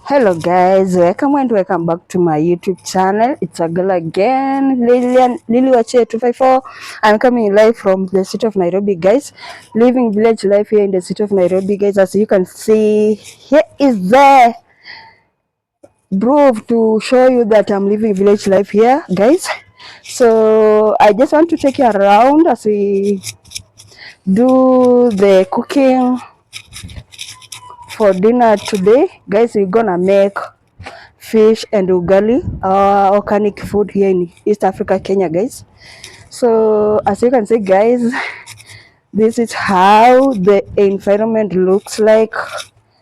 Hello guys, welcome back to my YouTube channel. It's a girl again, Lily Wache 254. I'm coming live from the city of Nairobi, guys. Living village life here in the city of Nairobi, guys. As you can see, here is the proof to show you that I'm living village life here, guys. So I just want to take you around as we do the cooking for dinner today, guys. We're gonna make fish and ugali, our organic food here in East Africa, Kenya, guys. So as you can see, guys, this is how the environment looks like.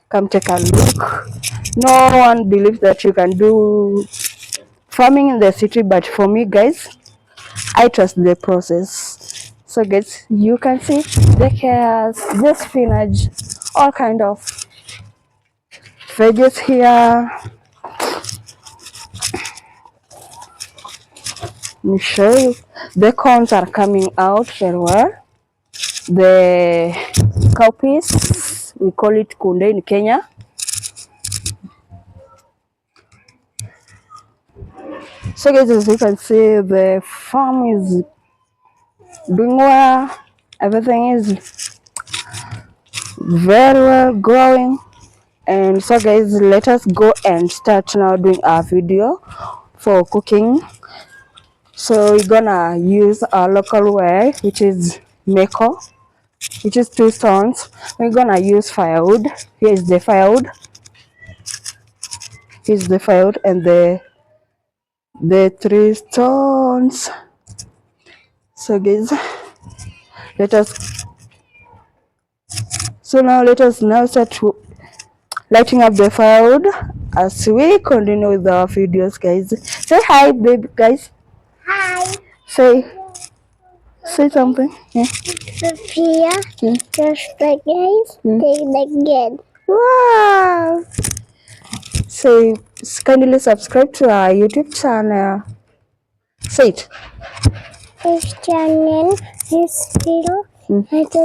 Come take a look. No one believes that you can do farming in the city, but for me, guys, I trust the process. So guys, you can see the carrots, the spinach, all kind of veggies here. Let me show you. The corns are coming out very well. The cowpeas, we call it kunde in Kenya. So guys, as you can see, the farm is doing well. Everything is very well growing. And so guys, let us go and start now doing our video for cooking. So we're gonna use our local way, which is meko, which is 2 stones. We're gonna use firewood. Here's the firewood. Here's the firewood and the 3 stones. So guys, let us now start lighting up the firewood as we continue with our videos, guys. Say hi, baby, guys. Hi. Say something. Yeah. Sophia. Just like guys. Take again. Wow. So kindly subscribe to our YouTube channel. Say it. This channel is still to take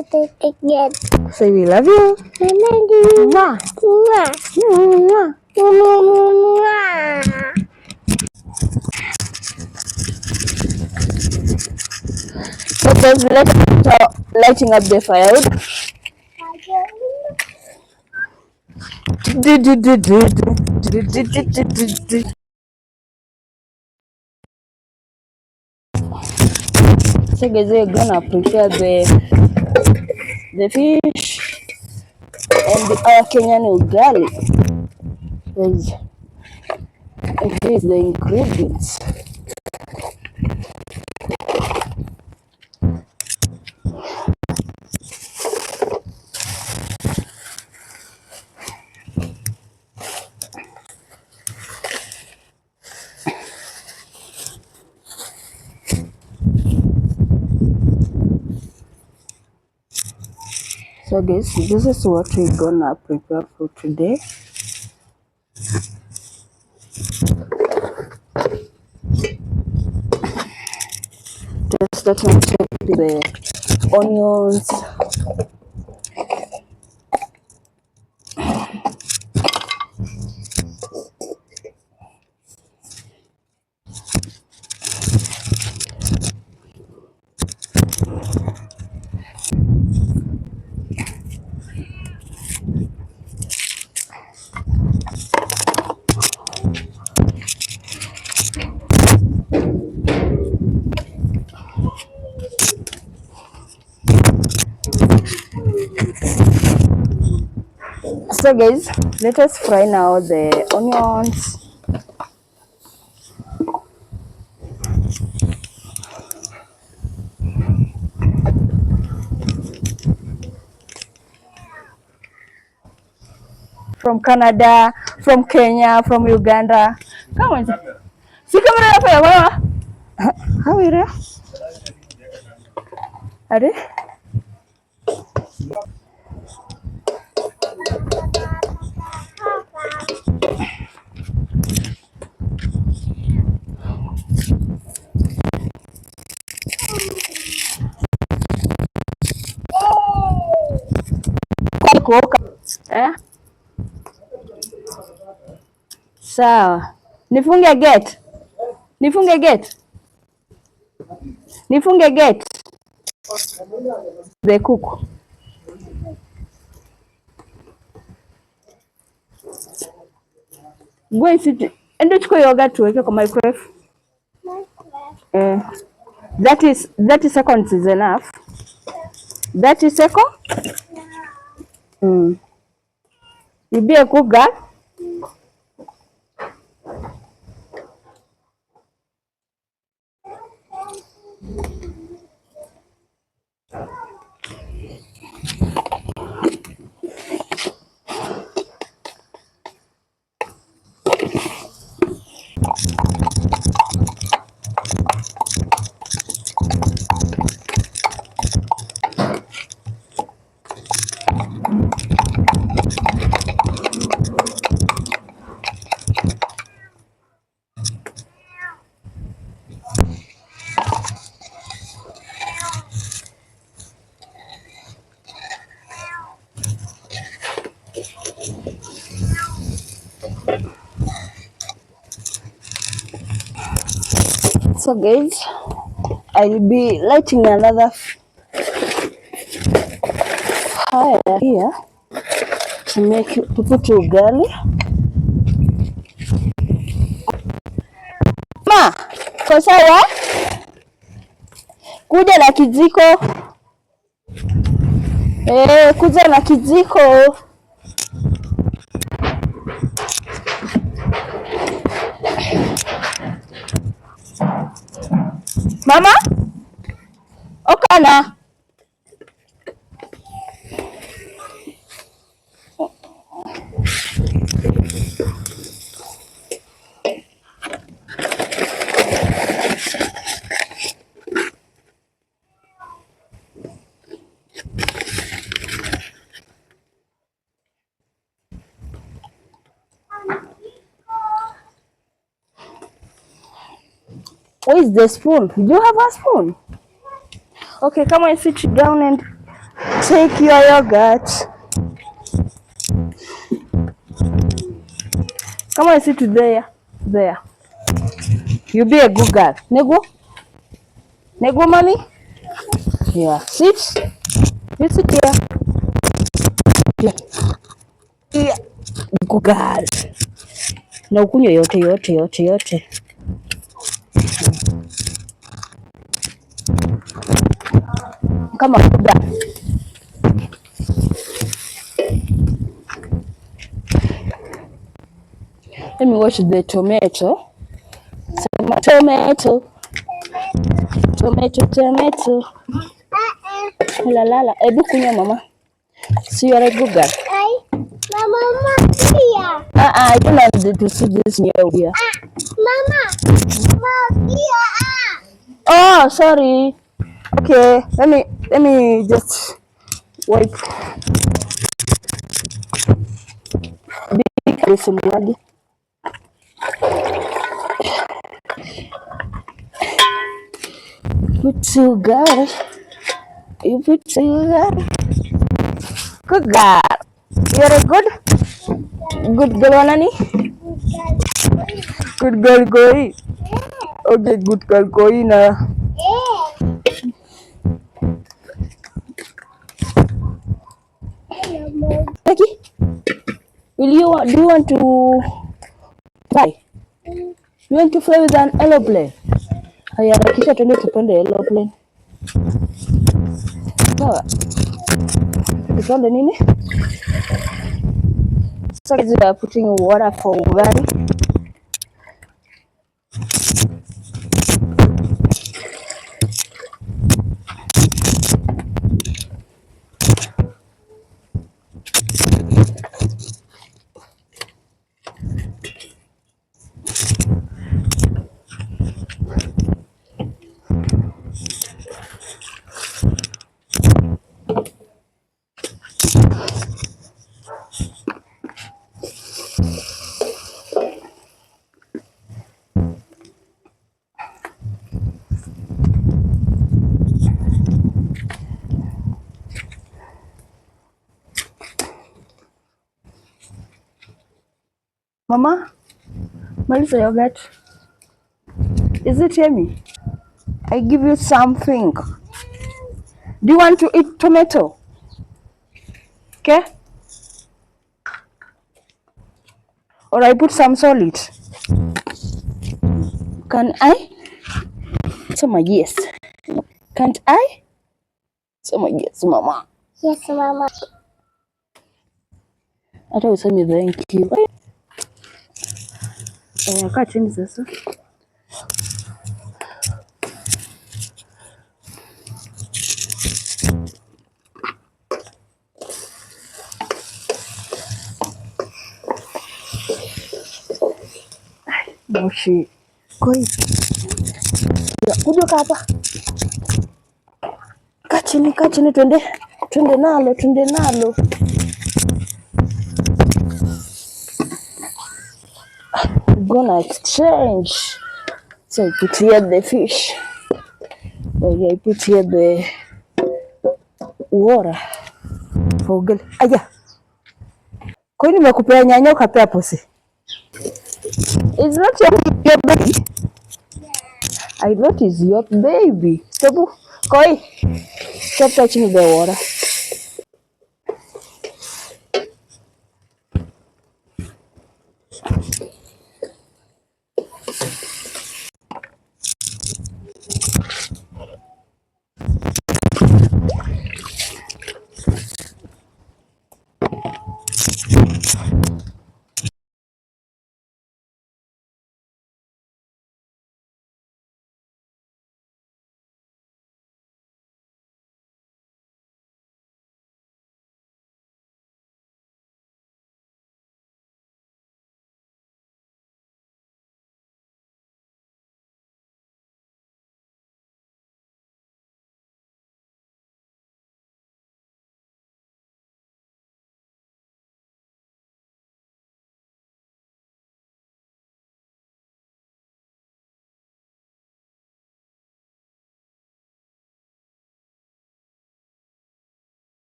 again. Say we love you. I love you. Mwah. Mwah. Mwah. Mwah. So guys, let's start lighting up the firewood. So guys, we're gonna prepare the fish and our Kenyan ugali. Guys, and here's the ingredients. So guys, this is what we're gonna prepare for today. Just let me check the onions. So guys, let us fry now the onions. From Canada, from Kenya, from Uganda. Come on. See camera up here. How are you? Are you? Eh? Sawa. Nifunge gate. Nifunge gate. Nifunge gate. The cook. Go and sit. Endo chukua yogurt tuweke kwa microwave. That is 30 seconds is enough. 30 seconds? You be a cook girl? So guys, I'll be lighting another fire here to put ugali. Ma, kwa sawa? Kuja na kijiko. Kuja na kijiko. Mama? Okana. Where is the spoon? Do you have a spoon? Okay, come on, sit down and take your yogurt. Come on, sit there. There. You be a good girl. Nego? Nego, mommy? Yeah. Sit. You sit here. Yeah. Good girl. Na ukunywe yote. Come on, good girl. Let me wash the tomato. Tomato. La. Ebu kunywa mama. So you are a good girl. Mama here. I don't want to see this new here. Mama here. Oh, sorry. Okay, let me just wipe. This muddy. Put sugar. You put sugar. Good girl. You're a good girl, Wanani? Good girl, Koi. Okay, good girl, Koi na. Okay. Do you want to fly? You want to fly with an aeroplane? Haya, kisha tuende tupande aeroplane. Sawa. Tupande nini? So we are putting water for ugali. Mama, Maliza yogurt. Is it yummy? I give you something. Do you want to eat tomato? Okay? Or I put some solid. Can I? Sema yes. Can't I? Sema yes, mama. Yes, Mama. Hata useme thank you. Kaa chini sasa. Moshi. Koi. Kuja kaa hapa. Kaa chini twende. Twende nalo. We're gonna exchange. So I put here the fish. Okay, I put here the water for ugali. Aya. Kwa nini nimekupea nyanya ukapea pusi? It's not your baby. I thought it's your baby. Stop. Koi. Stop touching the water.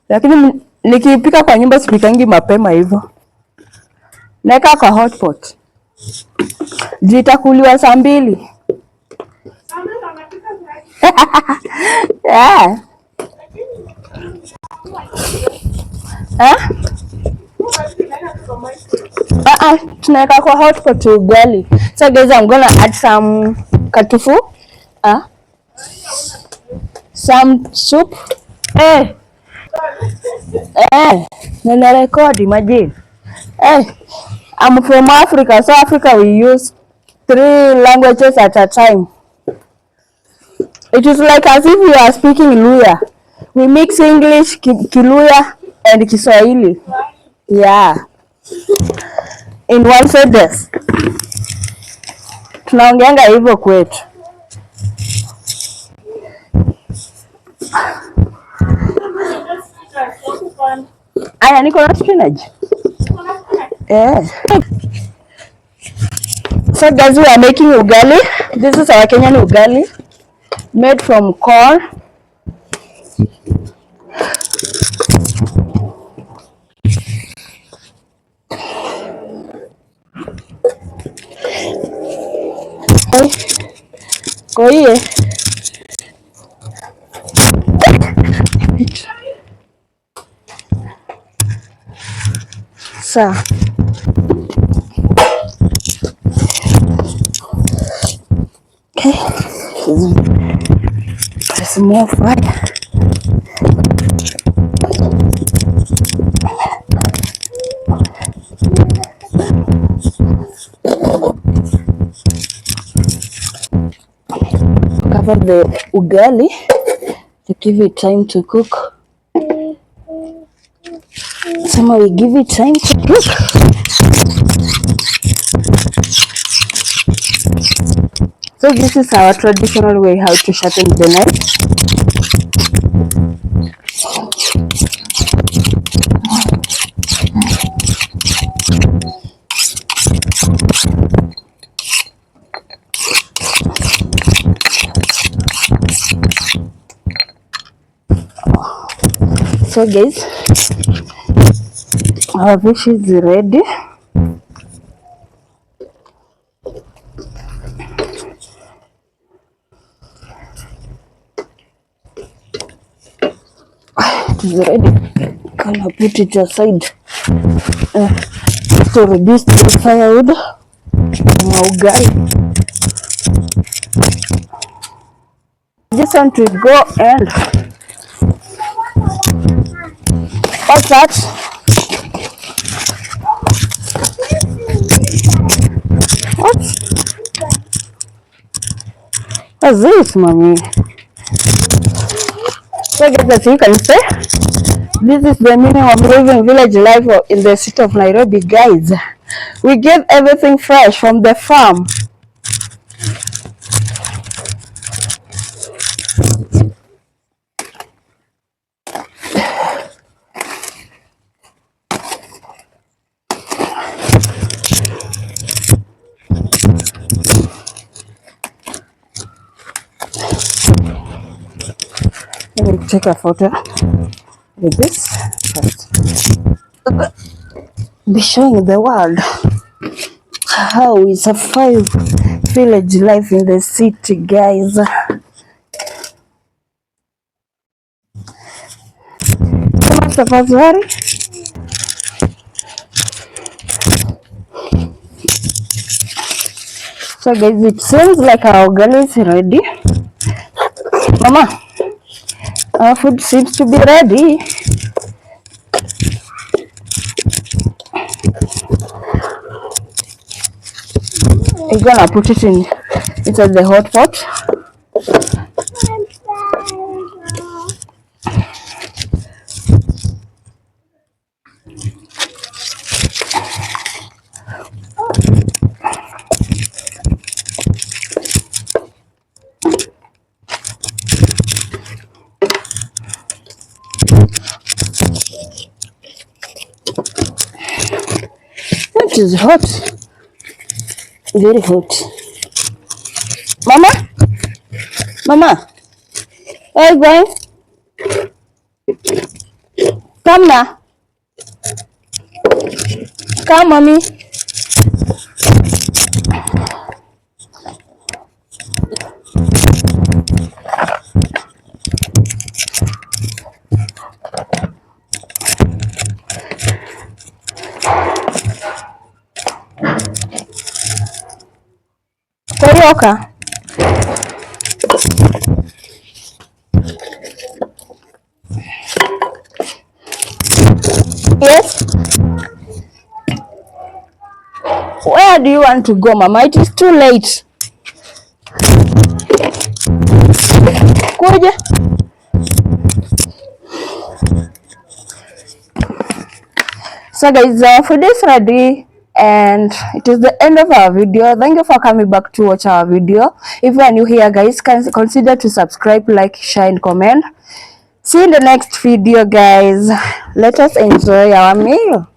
lakini nikipika kwa nyumba sipikangi mapema hivyo. Naeka kwa hotpot. Zitakuliwa saa 2. Yeah. Tunaweka kwa hotpot ugali. So guys, I'm gonna add some katufu. Some soup. Nina record, imagine. I'm from Africa, so Africa we use 3 languages at a time. It is like as if we are speaking Luya. We mix English, Kiluya, and Kiswahili. Yeah. In one sentence. Tunaongeanga hivyo kwetu. Aya, niko na spinach. So guys, we are making ugali. This is our Kenyan ugali made from corn. Kwa hiyo sa there's more fire. Cover the ugali to give it time to cook. We give it time to cook. So this is our traditional way how to shorten the knife. So guys, our fish is ready. It is ready. Gonna put it aside to reduce the firewood. Ugali. Just want to go and what's that? What's this, mommy? So guys, as you can see, this is the meaning of living village life in the city of Nairobi, guys. We get everything fresh from the farm. Let me take a photo with this first. Be showing the world how we survive village life in the city, guys. Tafadhali. So guys, it seems like our ugali is ready. Mama, our food seems to be ready. We're gonna put it inside the hot pot. It is hot, very hot. Mama, where are you going? Come now. Come, mommy. Torioka. Yes. Where do you want to go, Mama? It is too late. Kuja. So guys, food is ready and it is the end of our video. Thank you for coming back to watch our video. If you are new here, guys, consider to subscribe, like, share and comment. See you in the next video, guys. Let us enjoy our meal.